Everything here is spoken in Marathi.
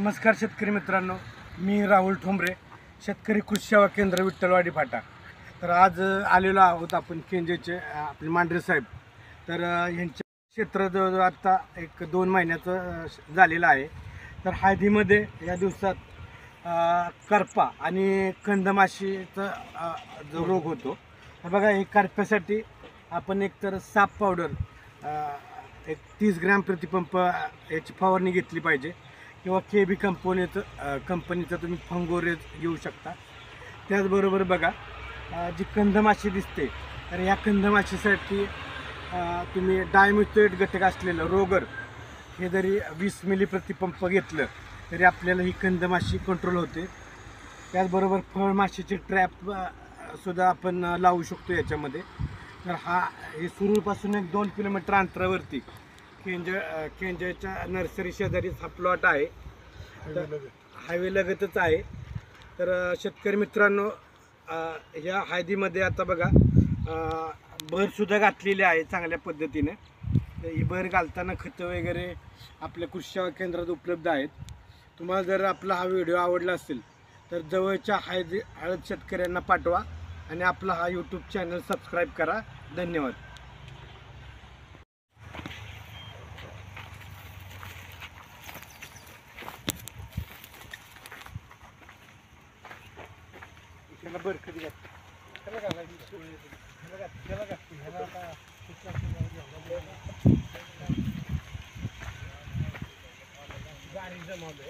नमस्कार शेतकरी मित्रांनो, मी राहुल ठोंबरे, शेतकरी कृषी सेवा केंद्र विठ्ठलवाडी फाटा. तर आज आलेलो आहोत आपण केंजेचे आपले मांढरे साहेब. तर यांच्या क्षेत्र जवळजवळ आत्ता 1-2 महिन्याचं झालेलं आहे. तर हळदीमध्ये या दिवसात करपा आणि कंदमाशीचा जो रोग होतो, तर बघा हे करप्यासाठी आपण एकतर साप पावडर 30 ग्रॅम प्रतिपंप याची फवारणी घेतली पाहिजे किंवा KB कंपनीचं तुम्ही फंगोरेज घेऊ शकता. त्याचबरोबर बघा जी कंदमाशी दिसते, तर या कंदमाशीसाठी तुम्ही डायमिथोएट घटक असलेलं रोगर हे जरी 20 मिली प्रतिपंप घेतलं तरी आपल्याला ही कंदमाशी कंट्रोल होते. त्याचबरोबर फळमाशीचे ट्रॅप सुद्धा आपण लावू शकतो याच्यामध्ये. तर हे सुरूपासून 1-2 किलोमीटर अंतरावरती केंजच्या नर्सरी शेजारीच हा प्लॉट आहे, हायवे लगतच आहे. तर शेतकरी मित्रांनो, ह्या हळदीमध्ये आता बघा बरसुद्धा घातलेली आहे चांगल्या पद्धतीने. ही बर घालताना खतं वगैरे आपल्या कृषी सेवा केंद्रात उपलब्ध आहेत. तुम्हाला जर आपला हा व्हिडिओ आवडला असेल तर जवळच्या हळद शेतकऱ्यांना पाठवा आणि आपला हा यूट्यूब चॅनल सबस्क्राईब करा. धन्यवाद. बर कधी गाडी जमवलं